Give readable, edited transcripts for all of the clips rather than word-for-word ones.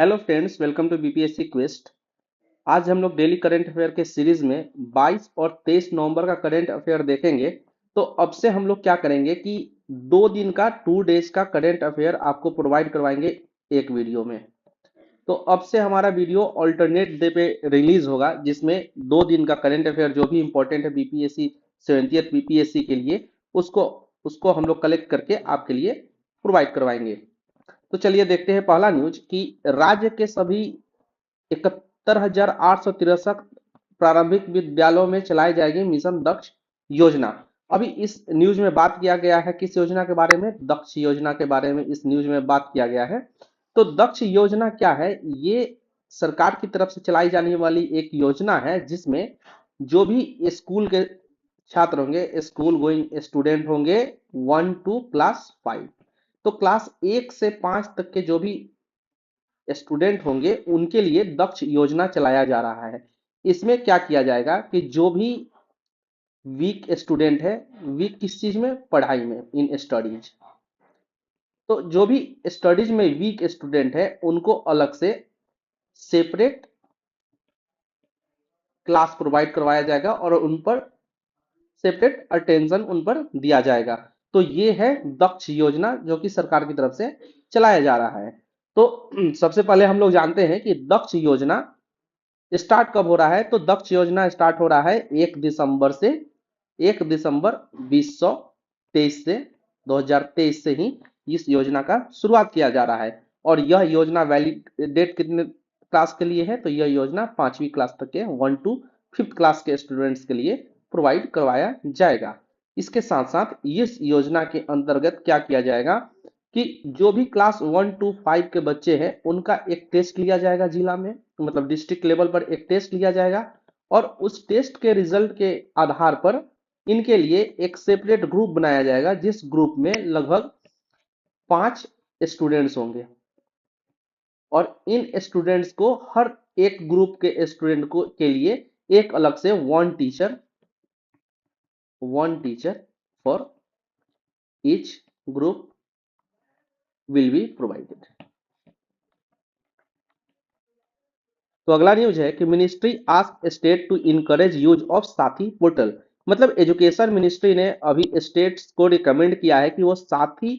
Hello friends, welcome to BPSC quest. आज हम लोग डेली करंट अफेयर के सीरीज में 22 और 23 नवंबर का करंट अफेयर देखेंगे। तो अब से हम लोग क्या करेंगे कि 2 दिन का 2 डेज का करंट अफेयर आपको प्रोवाइड करवाएंगे एक वीडियो में। तो अब से हमारा वीडियो ऑल्टरनेट डे पे रिलीज होगा, जिसमें 2 दिन का करंट अफेयर जो भी इंपॉर्टेंट है बीपीएससी 70th बीपीएससी के लिए, उसको उसको हम लोग कलेक्ट करके आपके लिए प्रोवाइड करवाएंगे। तो चलिए देखते हैं पहला न्यूज कि राज्य के सभी 71,863 प्रारंभिक विद्यालयों में चलाई जाएगी मिशन दक्ष योजना। अभी इस न्यूज में बात किया गया है किस योजना के बारे में? दक्ष योजना के बारे में इस न्यूज में बात किया गया है। तो दक्ष योजना क्या है? ये सरकार की तरफ से चलाई जाने वाली एक योजना है, जिसमें जो भी स्कूल के छात्र होंगे, स्कूल गोइंग स्टूडेंट होंगे 1 to क्लास 5, तो क्लास 1 से 5 तक के जो भी स्टूडेंट होंगे उनके लिए दक्ष योजना चलाया जा रहा है। इसमें क्या किया जाएगा कि जो भी वीक स्टूडेंट है, वीक किस चीज में? पढ़ाई में, इन स्टडीज। तो जो भी स्टडीज में वीक स्टूडेंट है उनको अलग से सेपरेट क्लास प्रोवाइड करवाया जाएगा और उन पर सेपरेट अटेंशन उन पर दिया जाएगा। तो ये है दक्ष योजना जो कि सरकार की तरफ से चलाया जा रहा है। तो सबसे पहले हम लोग जानते हैं कि दक्ष योजना स्टार्ट कब हो रहा है। तो दक्ष योजना स्टार्ट हो रहा है 1 दिसंबर से। 1 दिसंबर 2023 से 2023 से ही इस योजना का शुरुआत किया जा रहा है। और यह योजना वैलिडेट कितने क्लास के लिए है? तो यह योजना 5वीं क्लास तक के 1 to 5th क्लास के स्टूडेंट्स के लिए प्रोवाइड करवाया जाएगा। इसके साथ साथ इस योजना के अंतर्गत क्या किया जाएगा कि जो भी क्लास 1 to 5 के बच्चे हैं उनका एक टेस्ट लिया जाएगा जिला में, मतलब डिस्ट्रिक्ट लेवल पर एक टेस्ट लिया जाएगा। और उस टेस्ट के रिजल्ट के आधार पर इनके लिए एक सेपरेट ग्रुप बनाया जाएगा, जिस ग्रुप में लगभग 5 स्टूडेंट्स होंगे। और इन स्टूडेंट्स को हर एक ग्रुप के स्टूडेंट को के लिए एक अलग से one teacher for each group will be provided. तो अगला न्यूज है कि ministry ask state to encourage use of Sathee portal. मतलब एजुकेशन मिनिस्ट्री ने अभी स्टेट्स को रिकमेंड किया है कि वो साथी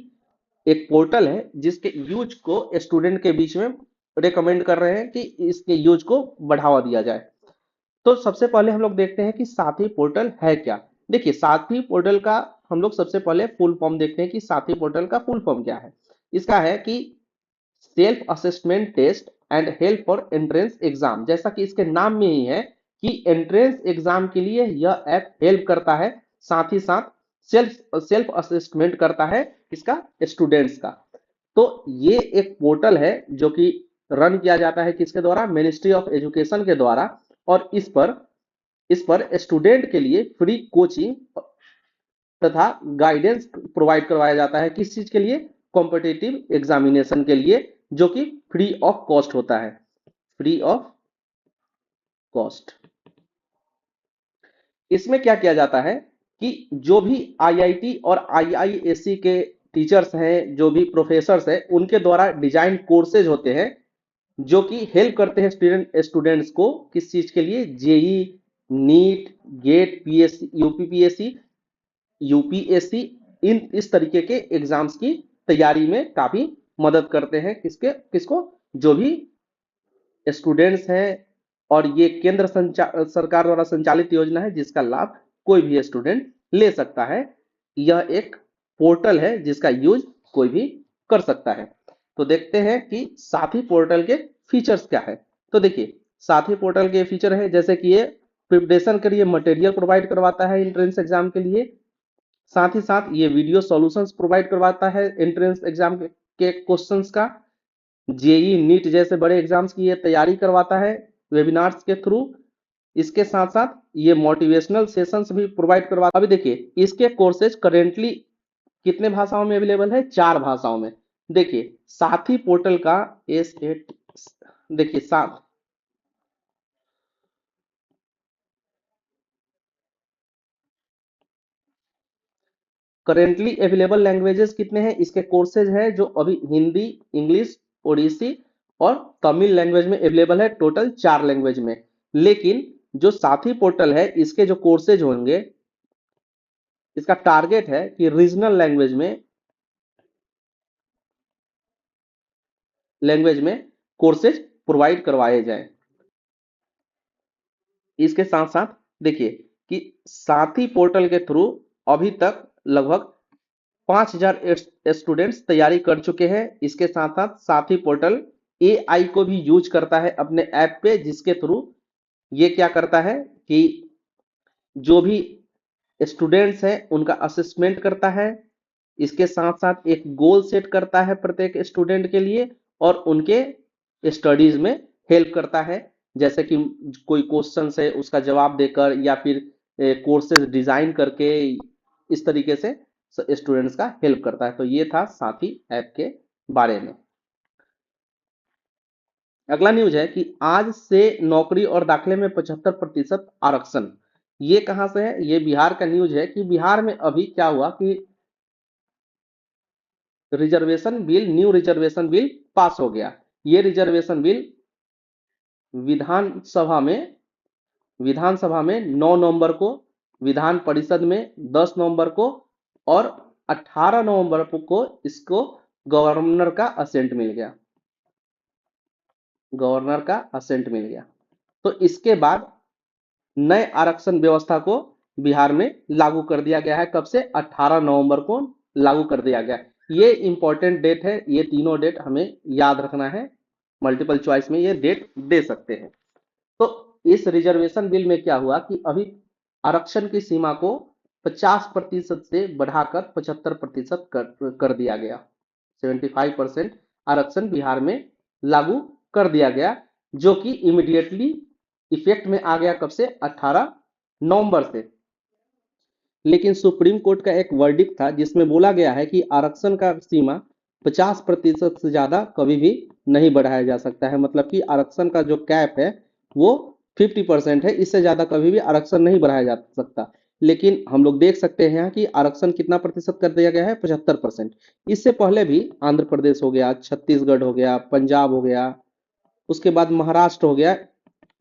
एक पोर्टल है जिसके यूज को स्टूडेंट के बीच में रिकमेंड कर रहे हैं कि इसके यूज को बढ़ावा दिया जाए। तो सबसे पहले हम लोग देखते हैं कि साथी पोर्टल है क्या। देखिए, साथी पोर्टल का हम लोग सबसे पहले फुल फॉर्म देखते हैं कि साथी पोर्टल का फुल फॉर्म क्या है। इसका है कि self assessment test and help for entrance exam. जैसा कि इसके नाम में ही है कि एंट्रेंस एग्जाम के लिए यह ऐप हेल्प करता है, साथ ही साथ सेल्फ सेल्फ असेसमेंट करता है इसका स्टूडेंट्स का। तो ये एक पोर्टल है जो कि रन किया जाता है किसके द्वारा? मिनिस्ट्री ऑफ एजुकेशन के द्वारा। और इस पर स्टूडेंट के लिए फ्री कोचिंग तथा गाइडेंस प्रोवाइड करवाया जाता है। किस चीज के लिए? कॉम्पिटिटिव एग्जामिनेशन के लिए, जो कि फ्री ऑफ कॉस्ट होता है, फ्री ऑफ कॉस्ट। इसमें क्या किया जाता है कि जो भी आईआईटी और आईआईएससी के टीचर्स हैं, जो भी प्रोफेसर्स हैं, उनके द्वारा डिजाइन कोर्सेज होते हैं जो कि हेल्प करते हैं स्टूडेंट्स को किस चीज के लिए? JEE, NEET, GATE, PSC, UPSC, इन इस तरीके के एग्जाम्स की तैयारी में काफी मदद करते हैं। किसको? जो भी स्टूडेंट्स हैं। और ये केंद्र सरकार द्वारा संचालित योजना है जिसका लाभ कोई भी स्टूडेंट ले सकता है। यह एक पोर्टल है जिसका यूज कोई भी कर सकता है। तो देखते हैं कि साथी पोर्टल के फीचर्स क्या है। तो देखिए, साथी पोर्टल के फीचर है जैसे कि ये प्रिपरेशन के लिए मटेरियल प्रोवाइड करवाता है एंट्रेंस एग्जाम के लिए। साथ ही साथ ये वीडियो सॉल्यूशंस प्रोवाइड करवाता है एंट्रेंस एग्जाम के क्वेश्चंस का। जेई, नीट जैसे बड़े एग्जाम्स की ये तैयारी करवाता है वेबिनार्स के थ्रू। इसके साथ साथ ये मोटिवेशनल सेशंस भी प्रोवाइड करवाता है। अभी देखिए, इसके कोर्सेज करेंटली कितने भाषाओं में अवेलेबल है? 4 भाषाओं में। देखिए, साथी पोर्टल का S8, देखिए साथ करेंटली अवेलेबल लैंग्वेजेस कितने हैं? इसके कोर्सेज हैं जो अभी हिंदी, इंग्लिश, ओडिसी और तमिल लैंग्वेज में अवेलेबल है, टोटल 4 लैंग्वेज में। लेकिन जो साथी पोर्टल है इसके जो कोर्सेज होंगे, इसका टारगेट है कि रीजनल लैंग्वेज में कोर्सेज प्रोवाइड करवाए जाएं। इसके साथ साथ देखिए कि साथी पोर्टल के थ्रू अभी तक लगभग 5000 स्टूडेंट्स तैयारी कर चुके हैं। इसके साथ साथ साथी पोर्टल एआई को भी यूज करता है अपने ऐप पे, जिसके थ्रू ये क्या करता है कि जो भी स्टूडेंट्स हैं उनका असेसमेंट करता है। इसके साथ साथ एक गोल सेट करता है प्रत्येक स्टूडेंट के लिए और उनके स्टडीज में हेल्प करता है। जैसे कि कोई क्वेश्चन है उसका जवाब देकर या फिर कोर्सेज डिजाइन करके इस तरीके से स्टूडेंट्स का हेल्प करता है। तो ये था साथी ऐप के बारे में। अगला न्यूज है कि आज से नौकरी और दाखिले में 75% आरक्षण। ये कहां से है? ये बिहार का न्यूज है कि बिहार में अभी क्या हुआ कि न्यू रिजर्वेशन बिल पास हो गया। ये रिजर्वेशन बिल विधानसभा में विधानसभा में 9 नवंबर को, विधान परिषद में 10 नवंबर को और 18 नवंबर को इसको गवर्नर का असेंट मिल गया। गवर्नर का असेंट मिल गया। तो इसके बाद नए आरक्षण व्यवस्था को बिहार में लागू कर दिया गया है। कब से? 18 नवंबर को लागू कर दिया गया। ये इंपॉर्टेंट डेट है, ये तीनों डेट हमें याद रखना है। मल्टीपल चॉइस में ये डेट दे सकते हैं। तो इस रिजर्वेशन बिल में क्या हुआ कि अभी आरक्षण की सीमा को 50% से बढ़ाकर 75% कर दिया गया। 75% आरक्षण बिहार में लागू कर दिया गया, जो कि इमीडिएटली इफेक्ट में आ गया। कब से? 18 नवंबर से। लेकिन सुप्रीम कोर्ट का एक वर्डिक्ट था जिसमें बोला गया है कि आरक्षण का सीमा 50% से ज्यादा कभी भी नहीं बढ़ाया जा सकता है। मतलब कि आरक्षण का जो कैप है वो 50% है, इससे ज्यादा कभी भी आरक्षण नहीं बढ़ाया जा सकता। लेकिन हम लोग देख सकते हैं कि आरक्षण कितना प्रतिशत कर दिया गया है? 75%। इससे पहले भी आंध्र प्रदेश हो गया, छत्तीसगढ़ हो गया, पंजाब हो गया, उसके बाद महाराष्ट्र हो गया,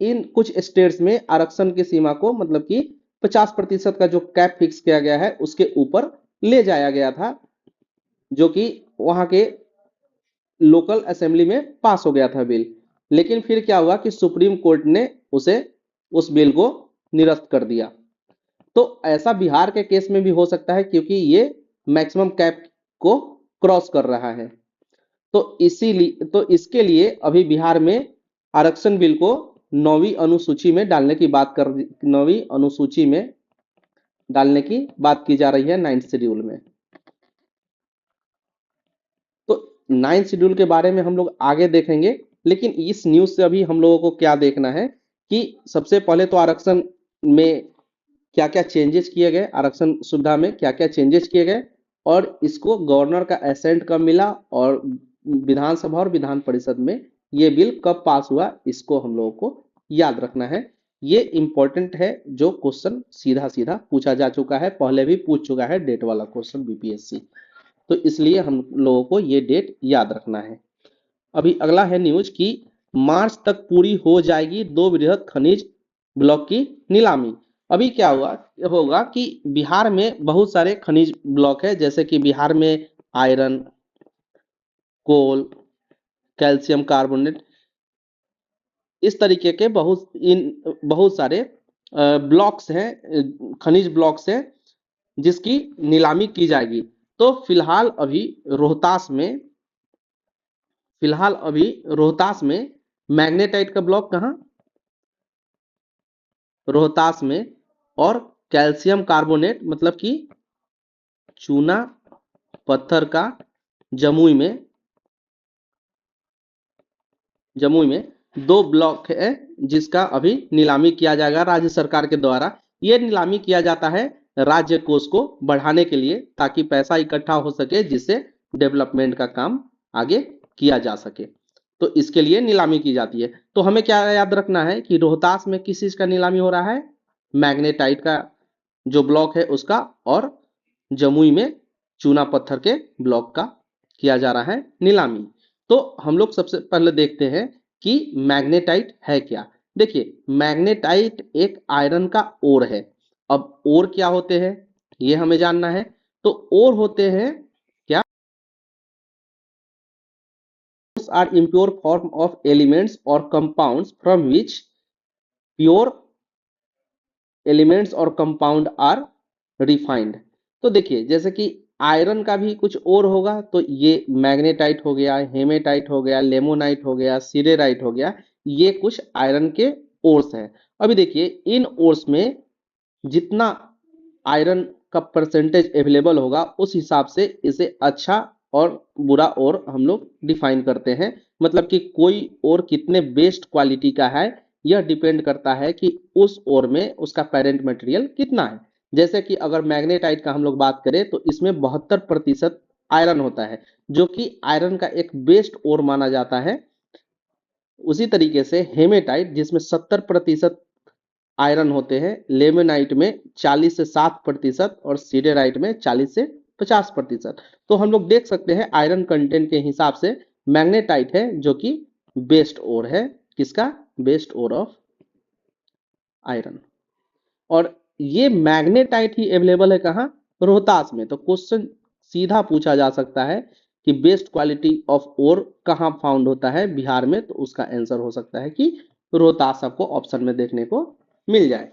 इन कुछ स्टेट्स में आरक्षण की सीमा को मतलब कि 50% का जो कैप फिक्स किया गया है उसके ऊपर ले जाया गया था, जो कि वहां के लोकल असेंबली में पास हो गया था बिल। लेकिन फिर क्या हुआ कि सुप्रीम कोर्ट ने उस बिल को निरस्त कर दिया। तो ऐसा बिहार के केस में भी हो सकता है क्योंकि ये मैक्सिमम कैप को क्रॉस कर रहा है। तो इसके लिए अभी बिहार में आरक्षण बिल को 9वीं अनुसूची में डालने की बात 9वीं अनुसूची में डालने की बात की जा रही है, 9th शेड्यूल में। तो 9th शेड्यूल के बारे में हम लोग आगे देखेंगे, लेकिन इस न्यूज से अभी हम लोगों को क्या देखना है कि सबसे पहले तो आरक्षण में क्या क्या चेंजेस किए गए, आरक्षण सुविधा में क्या क्या चेंजेस किए गए और इसको गवर्नर का एसेंट कब मिला और विधानसभा और विधान परिषद में ये बिल कब पास हुआ, इसको हम लोगों को याद रखना है। ये इंपॉर्टेंट है, जो क्वेश्चन सीधा सीधा पूछा जा चुका है, पहले भी पूछ चुका है डेट वाला क्वेश्चन बीपीएससी। तो इसलिए हम लोगों को ये डेट याद रखना है। अभी अगला है न्यूज कि मार्च तक पूरी हो जाएगी 2 वृहद खनिज ब्लॉक की नीलामी। अभी क्या हुआ होगा कि बिहार में बहुत सारे खनिज ब्लॉक है, जैसे कि बिहार में आयरन, कोल, कैल्शियम कार्बोनेट, इस तरीके के बहुत सारे ब्लॉक्स हैं, खनिज ब्लॉक्स हैं जिसकी नीलामी की जाएगी। तो फिलहाल अभी रोहतास में मैग्नेटाइट का ब्लॉक कहाँ? रोहतास में। और कैल्शियम कार्बोनेट मतलब कि चूना पत्थर का जमुई में 2 ब्लॉक है जिसका अभी नीलामी किया जाएगा राज्य सरकार के द्वारा। यह नीलामी किया जाता है राज्य कोष को बढ़ाने के लिए, ताकि पैसा इकट्ठा हो सके जिससे डेवलपमेंट का काम आगे किया जा सके। तो इसके लिए नीलामी की जाती है। तो हमें क्या याद रखना है कि रोहतास में किस चीज का नीलामी हो रहा है? मैग्नेटाइट का जो ब्लॉक है उसका, और जमुई में चूना पत्थर के ब्लॉक का किया जा रहा है नीलामी। तो हम लोग सबसे पहले देखते हैं कि मैग्नेटाइट है क्या। देखिए, मैग्नेटाइट एक आयरन का ओर है। अब ओर क्या होते हैं ये हमें जानना है। तो ओर होते हैं क्या, are impure form of elements or compounds from which pure elements और कंपाउंड आर रिफाइंड। तो देखिए, जैसे कि आयरन का भी कुछ और होगा, तो ये मैग्नेटाइट हो गया, हेमेटाइट हो गया, लेमोनाइट हो गया, सिडेराइट हो गया, ये कुछ आयरन के ओर्स हैं। अभी देखिए, इन ओर्स में जितना आयरन का परसेंटेज अवेलेबल होगा उस हिसाब से इसे अच्छा और बुरा और हम लोग डिफाइन करते हैं। मतलब कि कोई और कितने बेस्ट क्वालिटी का है, यह डिपेंड करता है कि उस ओर में उसका पेरेंट मटेरियल कितना है। जैसे कि अगर मैग्नेटाइट का हम लोग बात करें तो इसमें 72% आयरन होता है, जो कि आयरन का एक बेस्ट ओर माना जाता है। उसी तरीके से हेमेटाइट, जिसमें 70% आयरन होते हैं, लेमेनाइट में 40 से 60% और सीडेराइट में 40 से 50%। तो हम लोग देख सकते हैं आयरन कंटेंट के हिसाब से मैग्नेटाइट है जो कि बेस्ट ओर है। किसका? Best ore of iron. और ये मैग्नेटाइट ही अवेलेबल है कहाँ? रोहतास में। तो क्वेश्चन सीधा पूछा जा सकता है कि बेस्ट क्वालिटी ऑफ ओर कहाँ फाउंड होता है बिहार में, तो उसका आंसर हो सकता है कि रोहतास आपको ऑप्शन में देखने को मिल जाए।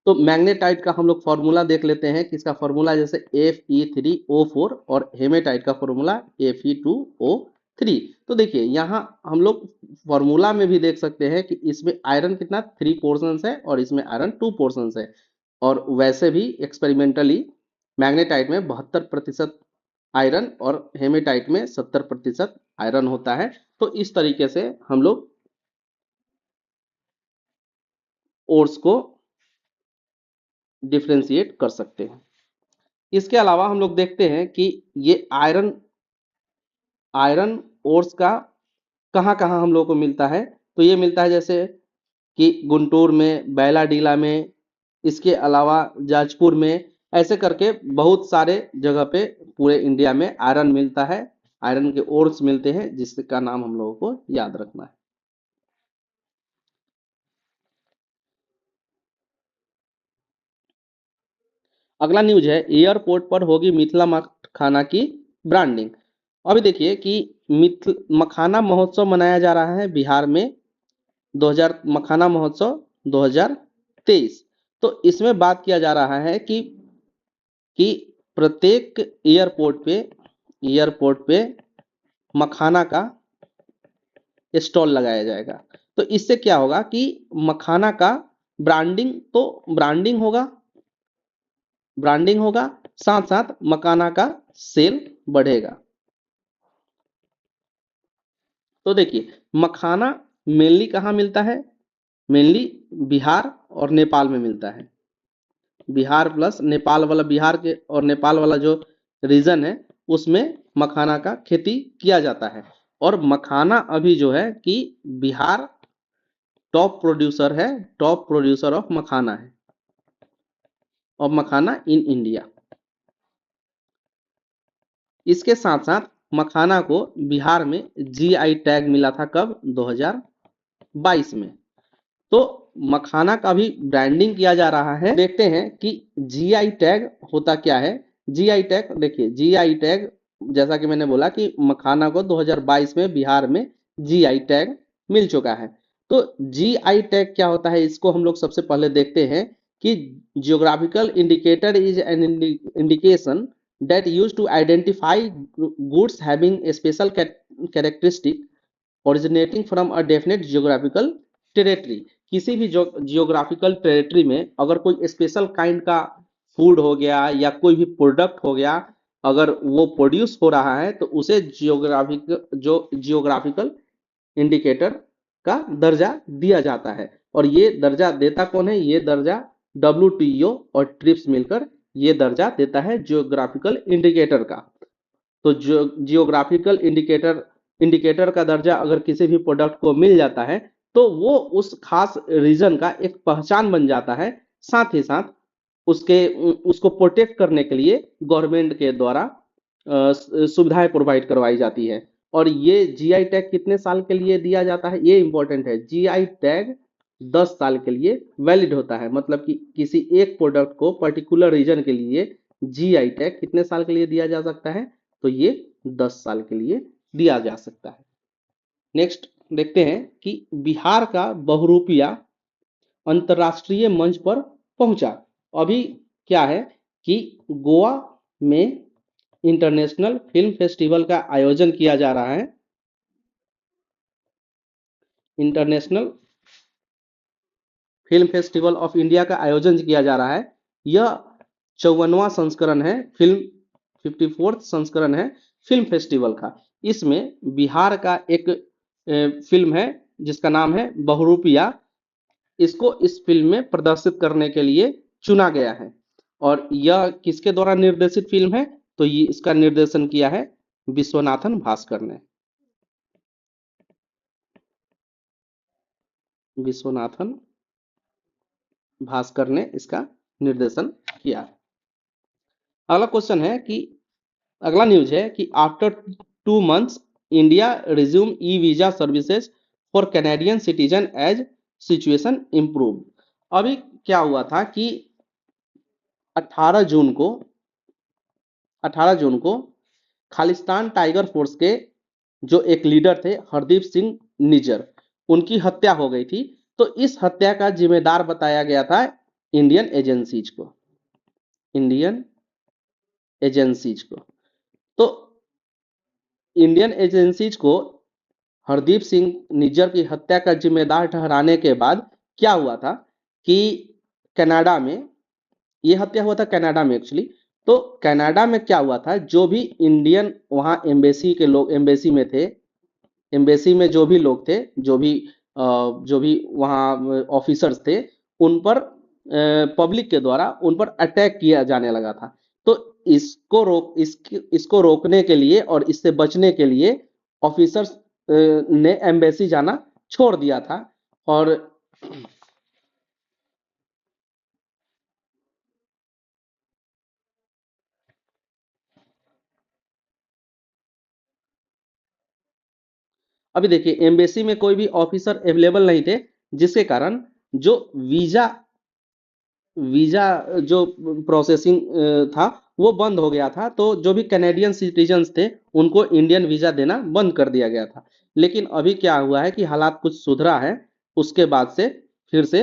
तो मैग्नेटाइट का हम लोग फॉर्मूला देख लेते हैं। किसका फॉर्मूला? जैसे Fe3O4 और हेमेटाइट का फॉर्मूला Fe2O3। तो देखिए, यहाँ हम लोग फॉर्मूला में भी देख सकते हैं कि इसमें आयरन कितना 3 पोर्शंस है और इसमें आयरन 2 पोर्शंस है। और वैसे भी एक्सपेरिमेंटली मैग्नेटाइट में 72% आयरन और हेमेटाइट में 70% आयरन होता है। तो इस तरीके से हम लोग ओर्स को डिफ्रेंशिएट कर सकते हैं। इसके अलावा हम लोग देखते हैं कि ये आयरन आयरन ओर्स का कहाँ कहाँ हम लोग को मिलता है। तो ये मिलता है जैसे कि गुंटूर में, बैलाडीला में, इसके अलावा जाजपुर में, ऐसे करके बहुत सारे जगह पे पूरे इंडिया में आयरन मिलता है। आयरन के ओर्स मिलते हैं जिसका नाम हम लोगों को याद रखना है। अगला न्यूज है, एयरपोर्ट पर होगी मिथिला मखाना की ब्रांडिंग। अभी देखिए कि मखाना महोत्सव मनाया जा रहा है बिहार में, 2000 मखाना महोत्सव 2023। तो इसमें बात किया जा रहा है कि प्रत्येक एयरपोर्ट पे मखाना का स्टॉल लगाया जाएगा। तो इससे क्या होगा कि मखाना का ब्रांडिंग होगा, साथ साथ मखाना का सेल बढ़ेगा। तो देखिए, मखाना मेनली कहाँ मिलता है? मेनली बिहार और नेपाल में मिलता है। बिहार प्लस नेपाल वाला, बिहार के और नेपाल वाला जो रीजन है उसमें मखाना का खेती किया जाता है। और मखाना अभी जो है कि बिहार टॉप प्रोड्यूसर है, टॉप प्रोड्यूसर ऑफ मखाना है, और मखाना इन इंडिया। इसके साथ साथ मखाना को बिहार में जीआई टैग मिला था कब? 2022 में। तो मखाना का भी ब्रांडिंग किया जा रहा है। देखते हैं कि जीआई टैग होता क्या है। जीआई टैग देखिए, जीआई टैग जैसा कि मैंने बोला कि मखाना को 2022 में बिहार में जीआई टैग मिल चुका है। तो जीआई टैग क्या होता है, इसको हम लोग सबसे पहले देखते हैं कि geographical indicator is an indication that used to identify goods having a special characteristic originating from a definite geographical territory। किसी भी जियोग्राफिकल टेरिटरी में अगर कोई स्पेशल काइंड का फूड हो गया या कोई भी प्रोडक्ट हो गया, अगर वो प्रोड्यूस हो रहा है तो उसे जियोग्राफिकल इंडिकेटर का दर्जा दिया जाता है। और ये दर्जा देता कौन है? ये दर्जा WTO और ट्रिप्स मिलकर ये दर्जा देता है जियोग्राफिकल इंडिकेटर का। तो जियोग्राफिकल इंडिकेटर का दर्जा अगर किसी भी प्रोडक्ट को मिल जाता है तो वो उस खास रीजन का एक पहचान बन जाता है। साथ ही साथ उसके उसको प्रोटेक्ट करने के लिए गवर्नमेंट के द्वारा सुविधाएं प्रोवाइड करवाई जाती है। और ये जीआई टैग कितने साल के लिए दिया जाता है, ये इंपॉर्टेंट है। जीआई टैग 10 साल के लिए वैलिड होता है, मतलब कि किसी एक प्रोडक्ट को पर्टिकुलर रीजन के लिए जीआई टैग कितने साल के लिए दिया जा सकता है, तो ये 10 साल के लिए दिया जा सकता है। नेक्स्ट देखते हैं कि बिहार का बहुरूपिया अंतरराष्ट्रीय मंच पर पहुंचा। अभी क्या है कि गोवा में इंटरनेशनल फिल्म फेस्टिवल का आयोजन किया जा रहा है। International film festival of India का आयोजन किया जा रहा है। यह 54वां संस्करण है, फिल्म 54th संस्करण है फिल्म फेस्टिवल का। इसमें बिहार का एक फिल्म है जिसका नाम है बहुरूपिया। इसको इस फिल्म में प्रदर्शित करने के लिए चुना गया है। और यह किसके द्वारा निर्देशित फिल्म है, तो ये इसका निर्देशन किया है विश्वनाथन भास्कर ने। विश्वनाथन भास्कर ने इसका निर्देशन किया। अगला क्वेश्चन है कि अगला न्यूज है कि after 2 months India resume e visa services for Canadian citizen as situation improve. अभी क्या हुआ था कि 18 जून को 18 जून को खालिस्तान टाइगर फोर्स के जो एक लीडर थे हरदीप सिंह निज्जर, उनकी हत्या हो गई थी। तो इस हत्या का जिम्मेदार बताया गया था इंडियन एजेंसीज को। इंडियन एजेंसीज को तो इंडियन एजेंसीज को हरदीप सिंह निज्जर की हत्या का जिम्मेदार ठहराने के बाद क्या हुआ था कि कनाडा में, ये हत्या हुआ था कनाडा में एक्चुअली। तो कनाडा में क्या हुआ था, जो भी इंडियन वहां एम्बेसी के लोग एम्बेसी में थे, एम्बेसी में जो भी लोग थे, जो भी वहाँ ऑफिसर्स थे, उन पर पब्लिक के द्वारा उन पर अटैक किया जाने लगा था। तो इसको रोकने के लिए और इससे बचने के लिए ऑफिसर्स ने एम्बेसी जाना छोड़ दिया था। और अभी देखिए एम्बेसी में कोई भी ऑफिसर अवेलेबल नहीं थे, जिसके कारण जो वीजा वीजा जो प्रोसेसिंग था वो बंद हो गया था। तो जो भी कैनेडियन सिटीजन्स थे उनको इंडियन वीजा देना बंद कर दिया गया था। लेकिन अभी क्या हुआ है कि हालात कुछ सुधरा है, उसके बाद से फिर से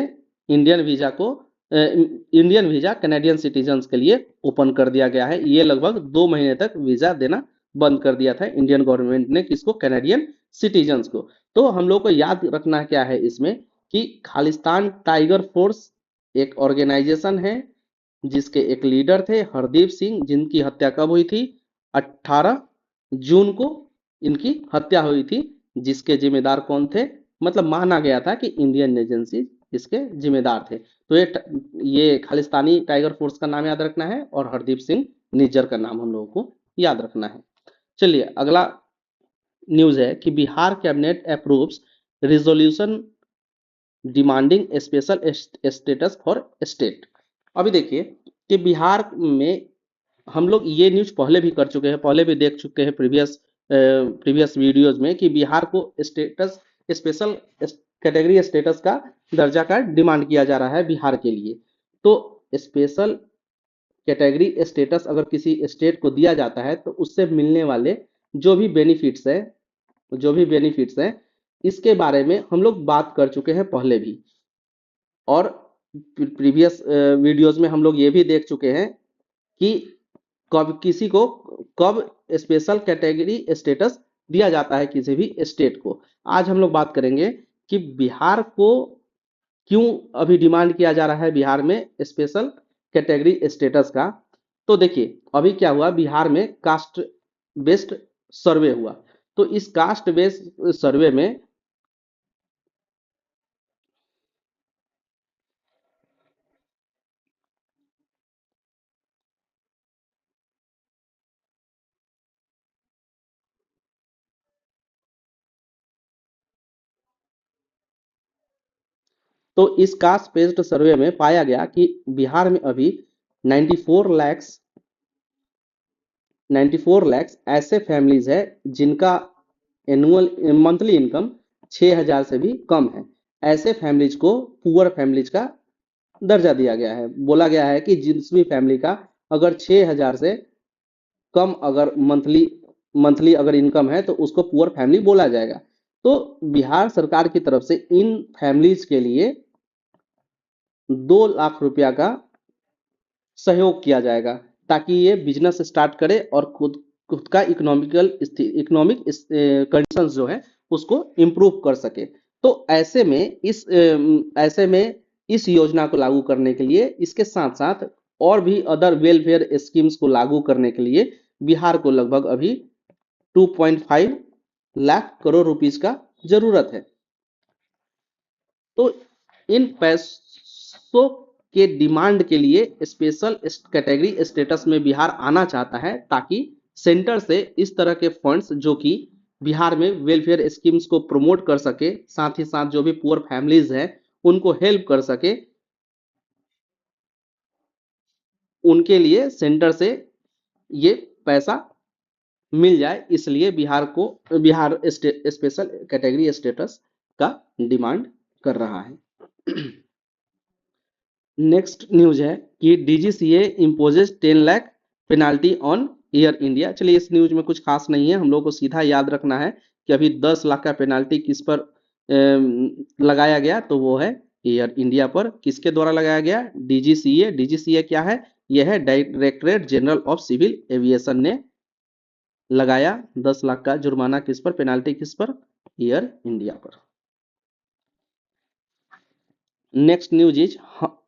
इंडियन वीजा को इंडियन वीजा कैनेडियन सिटीजन्स के लिए ओपन कर दिया गया है। ये लगभग 2 महीने तक वीजा देना बंद कर दिया था इंडियन गवर्नमेंट ने, किसको, कैनेडियन सिटीजन्स को। तो हम लोग को याद रखना क्या है इसमें कि खालिस्तान टाइगर फोर्स एक ऑर्गेनाइजेशन है जिसके एक लीडर थे हरदीप सिंह, जिनकी हत्या कब हुई थी, 18 जून को इनकी हत्या हुई थी। जिसके जिम्मेदार कौन थे, मतलब माना गया था कि इंडियन एजेंसी इसके जिम्मेदार थे। तो ये खालिस्तानी टाइगर फोर्स का नाम याद रखना है और हरदीप सिंह निज्जर का नाम हम लोगों को याद रखना है। चलिए अगला न्यूज है कि Bihar cabinet approves resolution demanding special status for state. अभी देखिए कि बिहार में हम लोग ये न्यूज पहले भी कर चुके हैं, पहले भी देख चुके हैं प्रीवियस वीडियोज में कि बिहार को स्टेटस स्पेशल कैटेगरी स्टेटस का दर्जा का डिमांड किया जा रहा है बिहार के लिए। तो स्पेशल कैटेगरी स्टेटस अगर किसी स्टेट को दिया जाता है तो उससे मिलने वाले जो भी बेनिफिट्स है जो भी बेनिफिट्स हैं इसके बारे में हम लोग बात कर चुके हैं पहले भी। और प्रीवियस वीडियोस में हम लोग ये भी देख चुके हैं कि कब किसी को कब स्पेशल कैटेगरी स्टेटस दिया जाता है किसी भी स्टेट को। आज हम लोग बात करेंगे कि बिहार को क्यों अभी डिमांड किया जा रहा है बिहार में स्पेशल कैटेगरी स्टेटस का। तो देखिए अभी क्या हुआ, बिहार में कास्ट बेस्ड सर्वे हुआ। तो इस कास्ट बेस्ड सर्वे में तो इस कास्ट बेस्ड सर्वे में पाया गया कि बिहार में अभी 94 लैक्स 94 लैक्स ऐसे फैमिलीज है जिनका एनुअल मंथली इनकम 6,000 से भी कम है, ऐसे फैमिलीज को पुअर फैमिलीज का दर्जा दिया गया है। बोला गया है कि जिस भी फैमिली का अगर 6,000 से कम अगर मंथली मंथली अगर इनकम है तो उसको पुअर फैमिली बोला जाएगा। तो बिहार सरकार की तरफ से इन फैमिलीज के लिए 2 लाख रुपया का सहयोग किया जाएगा, ताकि ये बिजनेस स्टार्ट करे और खुद खुद का इकोनॉमिक कंडीशंस जो है उसको इम्प्रूव कर सके। तो ऐसे में इस योजना को लागू करने के लिए, इसके साथ साथ और भी अदर वेलफेयर स्कीम्स को लागू करने के लिए बिहार को लगभग अभी 2.5 लाख करोड़ रुपीस का जरूरत है। तो इन पैसों के डिमांड के लिए स्पेशल कैटेगरी स्टेटस में बिहार आना चाहता है, ताकि सेंटर से इस तरह के फंड्स जो कि बिहार में वेलफेयर स्कीम्स को प्रमोट कर सके, साथ ही साथ जो भी पुअर फैमिलीज हैं उनको हेल्प कर सके, उनके लिए सेंटर से ये पैसा मिल जाए, इसलिए बिहार स्पेशल कैटेगरी स्टेटस का डिमांड कर रहा है। नेक्स्ट न्यूज है कि DGCA imposes 10 lakh penalty on air India. चलिए, इस न्यूज में कुछ खास नहीं है, हम लोग को सीधा याद रखना है कि अभी 10 लाख का पेनाल्टी किस पर लगाया गया, तो वो है एयर इंडिया पर। किसके द्वारा लगाया गया? डीजीसीए। डीजीसीए क्या है? यह है directorate general of civil aviation ने लगाया 10 लाख का जुर्माना। किस पर? पेनाल्टी किस पर? एयर इंडिया पर। Next news is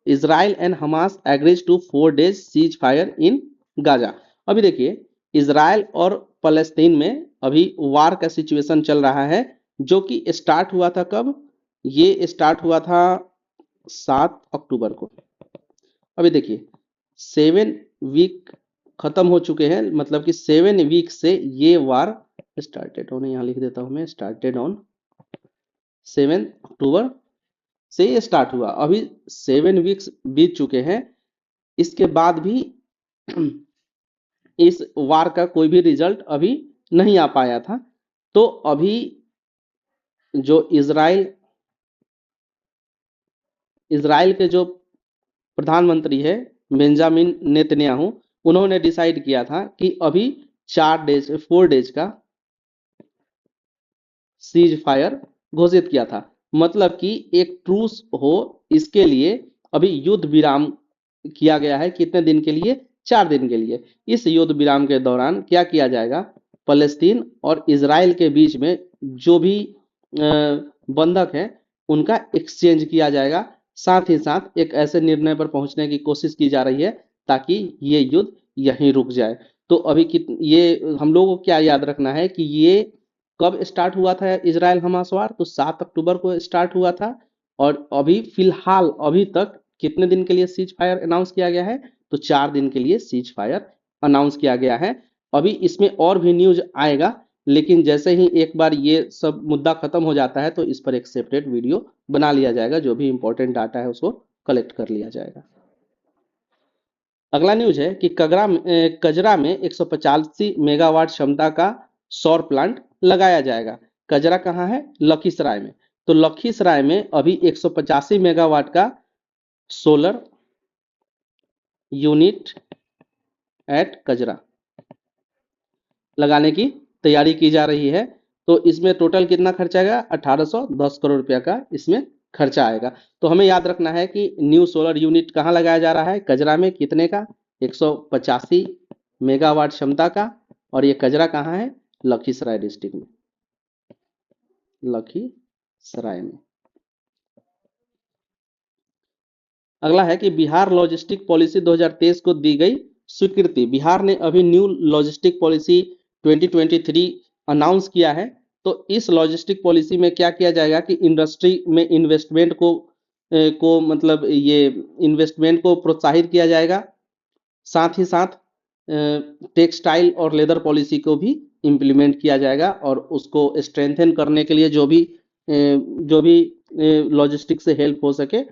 Israel and Hamas agrees to 4 days cease fire in Gaza. अभी देखिए, इजराइल और फलस्तीन में अभी वार का सिचुएशन चल रहा है, जो कि स्टार्ट हुआ था कब? ये स्टार्ट हुआ था 7 अक्टूबर को। अभी देखिए, 7 वीक खत्म हो चुके हैं, मतलब कि 7 वीक से ये वार स्टार्टेड होने, यहाँ लिख देता हूं मैं, स्टार्टेड ऑन 7 अक्टूबर से ये स्टार्ट हुआ। अभी 7 वीक्स बीत चुके हैं, इसके बाद भी इस वार का कोई भी रिजल्ट अभी नहीं आ पाया था। तो अभी जो इजराइल के जो प्रधानमंत्री है बेंजामिन नेतन्याहू, उन्होंने डिसाइड किया था कि अभी 4 डेज का सीज फायर घोषित किया था, मतलब कि एक ट्रूस हो, इसके लिए अभी युद्ध विराम किया गया है। कितने दिन के लिए? 4 दिन के लिए। इस युद्ध विराम के दौरान क्या किया जाएगा? फलस्तीन और इजराइल के बीच में जो भी बंधक हैं उनका एक्सचेंज किया जाएगा। साथ ही साथ एक ऐसे निर्णय पर पहुंचने की कोशिश की जा रही है ताकि ये युद्ध यहीं रुक जाए। तो अभी ये हम लोगों को क्या याद रखना है कि ये कब स्टार्ट हुआ था इजराइल हमास वार? तो 7 अक्टूबर को स्टार्ट हुआ था, और अभी फिलहाल अभी तक कितने दिन के लिए सीज फायर अनाउंस किया गया है? तो 4 दिन के लिए सीज फायर अनाउंस किया गया है। अभी इसमें और भी न्यूज आएगा, लेकिन जैसे ही एक बार ये सब मुद्दा खत्म हो जाता है तो इस पर एक सेपरेट वीडियो बना लिया जाएगा, जो भी इंपॉर्टेंट डाटा है उसको कलेक्ट कर लिया जाएगा। अगला न्यूज है कि कजरा में 185 मेगावाट क्षमता का सौर प्लांट लगाया जाएगा। कजरा कहाँ है? लखीसराय में। तो लखीसराय में अभी 185 मेगावाट का सोलर यूनिट एट कजरा लगाने की तैयारी की जा रही है। तो इसमें टोटल कितना खर्चा आएगा? 1810 करोड़ रुपया का इसमें खर्चा आएगा। तो हमें याद रखना है कि न्यू सोलर यूनिट कहाँ लगाया जा रहा है? कजरा में। कितने का? 185 मेगावाट क्षमता का। और ये कजरा कहाँ है? लखीसराय डिस्ट्रिक्ट में, लखीसराय में। अगला है कि बिहार लॉजिस्टिक पॉलिसी 2023 को दी गई स्वीकृति। बिहार ने अभी न्यू लॉजिस्टिक पॉलिसी 2023 अनाउंस किया है। तो इस लॉजिस्टिक पॉलिसी में क्या किया जाएगा कि इंडस्ट्री में इन्वेस्टमेंट को मतलब ये इन्वेस्टमेंट को प्रोत्साहित किया जाएगा। साथ ही साथ टेक्सटाइल और लेदर पॉलिसी को भी इम्प्लीमेंट किया जाएगा, और उसको स्ट्रेंथन करने के लिए जो भी लॉजिस्टिक से हेल्प हो सके।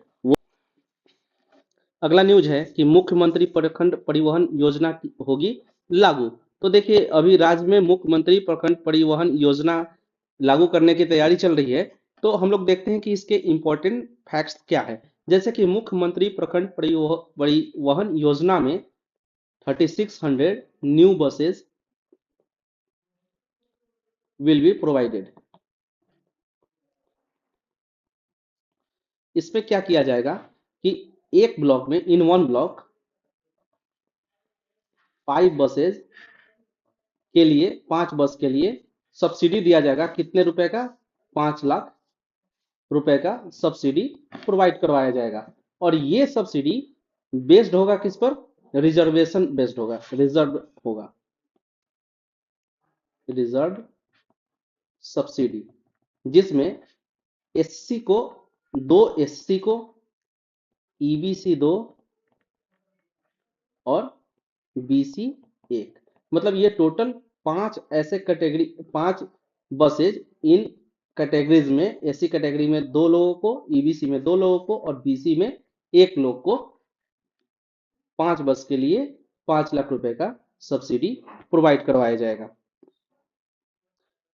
अगला न्यूज है कि मुख्यमंत्री प्रखंड परिवहन योजना होगी लागू। तो देखिए, अभी राज्य में मुख्यमंत्री प्रखंड परिवहन योजना लागू करने की तैयारी चल रही है। तो हम लोग देखते हैं कि इसके इम्पोर्टेंट फैक्ट्स क्या है। जैसे कि मुख्यमंत्री प्रखंड परिवहन योजना में 3600 new buses will be provided. इसमें क्या किया जाएगा कि एक ब्लॉक में, इन वन ब्लॉक, 5 बसेज के लिए, 5 बस के लिए सब्सिडी दिया जाएगा। कितने रुपए का? 5 लाख रुपए का सब्सिडी प्रोवाइड करवाया जाएगा। और ये सब्सिडी बेस्ड होगा किस पर? रिजर्वेशन बेस्ड होगा, रिजर्व होगा, रिजर्व सब्सिडी, जिसमें एससी को 2, एससी को ईबीसी 2 और बीसी 1, मतलब ये टोटल 5 बसेज इन कैटेगरीज में, एससी कैटेगरी में 2 लोगों को, ईबीसी में 2 लोगों को और बीसी में 1 लोग को 5 बस के लिए 5 लाख रुपए का सब्सिडी प्रोवाइड करवाया जाएगा।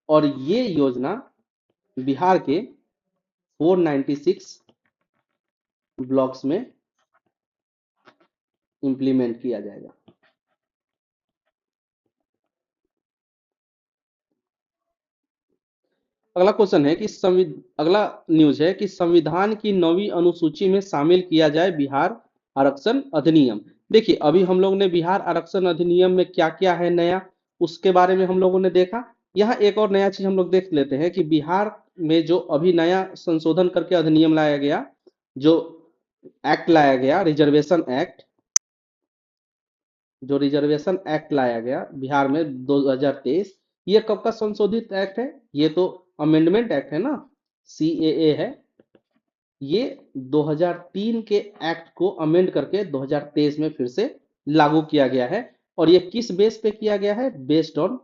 और ये योजना बिहार के 496 ब्लॉक्स में इंप्लीमेंट किया जाएगा। अगला क्वेश्चन है कि अगला न्यूज है कि संविधान की 9वीं अनुसूची में शामिल किया जाए बिहार आरक्षण अधिनियम। देखिए, अभी हम लोग ने बिहार आरक्षण अधिनियम में क्या क्या है नया, उसके बारे में हम लोगों ने देखा। यहाँ एक और नया चीज हम लोग देख लेते हैं कि बिहार में जो अभी नया संशोधन करके अधिनियम लाया गया, जो एक्ट लाया गया, रिजर्वेशन एक्ट, जो रिजर्वेशन एक्ट लाया गया बिहार में 2023, ये कब का संशोधित एक्ट है? ये तो अमेंडमेंट एक्ट है ना, सीएए है। ये 2003 के एक्ट को अमेंड करके 2023 में फिर से लागू किया गया है। और ये किस बेस पे किया गया है? Based on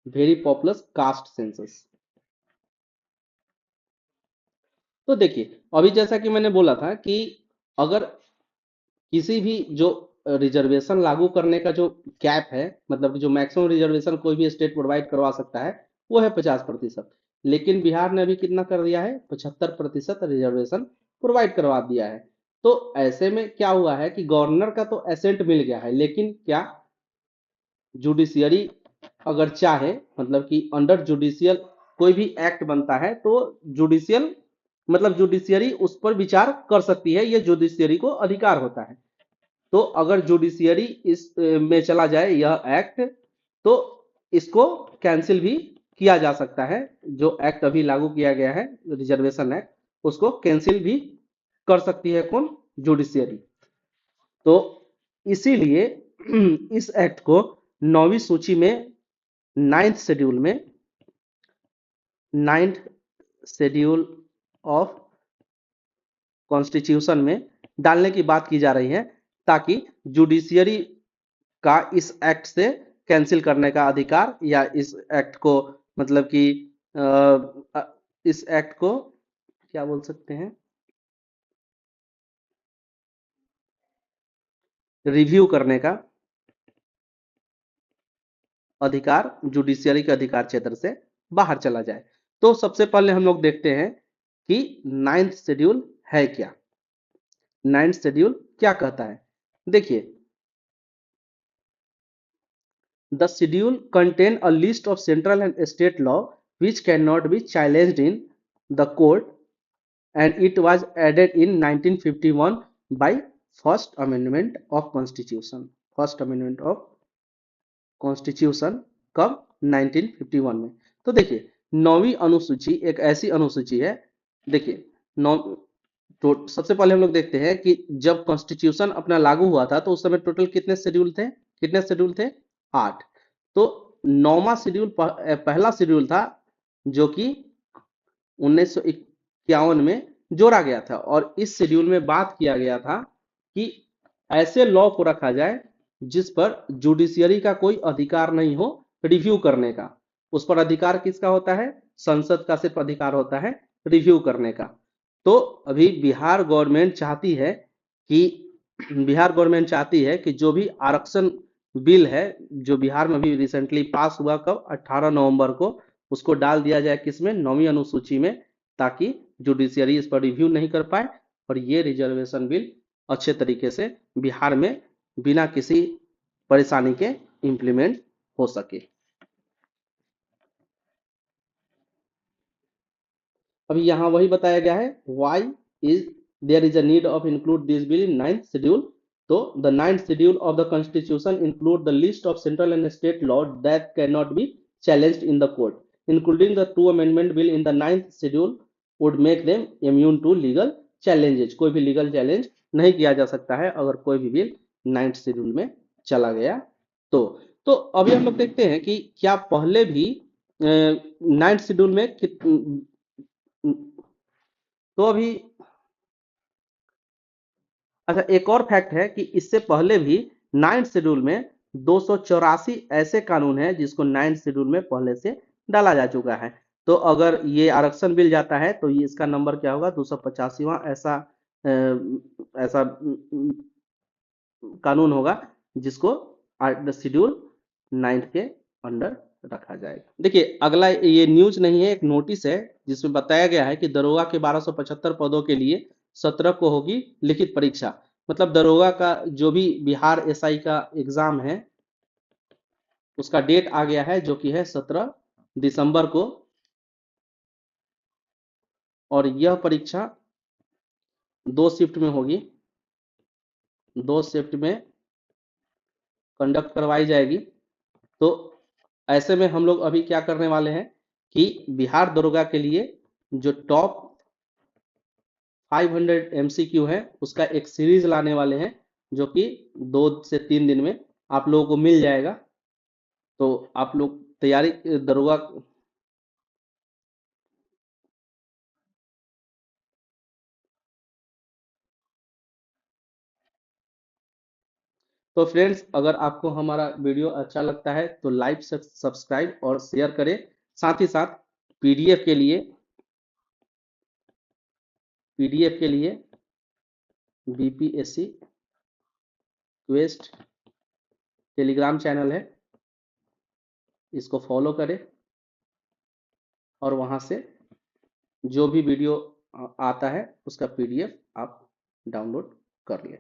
very popular caste census. तो देखिए, अभी जैसा कि मैंने बोला था कि अगर किसी भी जो रिजर्वेशन लागू करने का जो कैप है, मतलब कि जो मैक्सिमम रिजर्वेशन कोई भी स्टेट प्रोवाइड करवा सकता है, वो है 50%। लेकिन बिहार ने अभी कितना कर दिया है? 75% रिजर्वेशन प्रोवाइड करवा दिया है। तो ऐसे में क्या हुआ है कि गवर्नर का तो एसेंट मिल गया है, लेकिन क्या जुडिशियरी अगर चाहे, मतलब कि अंडर जुडिशियल कोई भी एक्ट बनता है तो जुडिशियल, मतलब जुडिशियरी उस पर विचार कर सकती है, ये जुडिशियरी को अधिकार होता है। तो अगर जुडिशियरी इस में चला जाए यह एक्ट, तो इसको कैंसिल भी किया जा सकता है। जो एक्ट अभी लागू किया गया है, रिजर्वेशन एक्ट, उसको कैंसिल भी कर सकती है कौन? जुडिशियरी। तो इसीलिए इस एक्ट को 9वीं सूची में, 9th शेड्यूल ऑफ कॉन्स्टिट्यूशन में डालने की बात की जा रही है, ताकि जुडिशियरी का इस एक्ट से कैंसिल करने का अधिकार, या इस एक्ट को, मतलब कि इस एक्ट को क्या बोल सकते हैं, रिव्यू करने का अधिकार जुडिशियरी के अधिकार क्षेत्र से बाहर चला जाए। तो सबसे पहले हम लोग देखते हैं कि 9th शेड्यूल है क्या। 9th शेड्यूल क्या कहता है? देखिए, the schedule contain a list of central and state law which cannot be challenged in the court, and it was added in 1951 by first amendment of constitution, first amendment of constitution. कब? 1951 में। तो देखिए, 9वीं अनुसूची एक ऐसी अनुसूची है। देखिए, नौ तो सबसे पहले हम लोग देखते हैं कि जब कॉन्स्टिट्यूशन अपना लागू हुआ था तो उस समय टोटल कितने शेड्यूल थे? कितने शेड्यूल थे? 8। तो 9वां शेड्यूल पहला शेड्यूल था, जो कि 1951 में जोड़ा गया था। और इस शेड्यूल में बात किया गया था कि ऐसे लॉ को रखा जाए जिस पर जुडिशियरी का कोई अधिकार नहीं हो रिव्यू करने का। उस पर अधिकार किसका होता है? संसद का सिर्फ अधिकार होता है रिव्यू करने का। तो अभी बिहार गवर्नमेंट चाहती है कि जो भी आरक्षण बिल है जो बिहार में भी रिसेंटली पास हुआ, कब 18 नवंबर को, उसको डाल दिया जाए किसमें, 9वीं अनुसूची में, ताकि जुडिशियरी इस पर रिव्यू नहीं कर पाए और ये रिजर्वेशन बिल अच्छे तरीके से बिहार में बिना किसी परेशानी के इम्प्लीमेंट हो सके। अभी यहाँ वही बताया गया है, why is there is a need of include this bill in ninth schedule. तो the ninth schedule of the constitution include the list of central and state law that can not be challenged in the court including the two amendment bill in the ninth schedule would make them immune to legal challenges. कोई भी legal challenge नहीं किया जा सकता है अगर कोई भी बिल नाइन्थ शेड्यूल में चला गया तो। तो अभी हम लोग देखते हैं कि क्या पहले भी नाइन्थ शेड्यूल में तो अभी, अच्छा एक और फैक्ट है कि इससे पहले भी नाइन्थ शेड्यूल में 284 ऐसे कानून हैं जिसको नाइन्थ शेड्यूल में पहले से डाला जा चुका है। तो अगर ये आरक्षण बिल जाता है तो ये इसका नंबर क्या होगा, 285वां ऐसा ऐसा कानून होगा जिसको शेड्यूल नाइन्थ के अंडर रखा जाएगा। देखिए अगला ये न्यूज नहीं है, एक नोटिस है जिसमें बताया गया है कि दरोगा के 1275 पदों के लिए 17 को होगी लिखित परीक्षा। मतलब दरोगा का जो भी बिहार एसआई का एग्जाम है उसका डेट आ गया है, जो कि है 17 दिसंबर को, और यह परीक्षा 2 शिफ्ट में होगी, 2 शिफ्ट में कंडक्ट करवाई जाएगी। तो ऐसे में हम लोग अभी क्या करने वाले हैं कि बिहार दरोगा के लिए जो टॉप 500 एमसीक्यू है उसका एक सीरीज लाने वाले हैं, जो कि 2 से 3 दिन में आप लोगों को मिल जाएगा। तो आप लोग तैयारी दरोगा। तो फ्रेंड्स अगर आपको हमारा वीडियो अच्छा लगता है तो लाइक सब्सक्राइब और शेयर करें। साथ ही साथ पीडीएफ के लिए पीडीएफ के लिए बीपीएससी क्वेस्ट टेलीग्राम चैनल है, इसको फॉलो करें और वहां से जो भी वीडियो आता है उसका पीडीएफ आप डाउनलोड कर लें।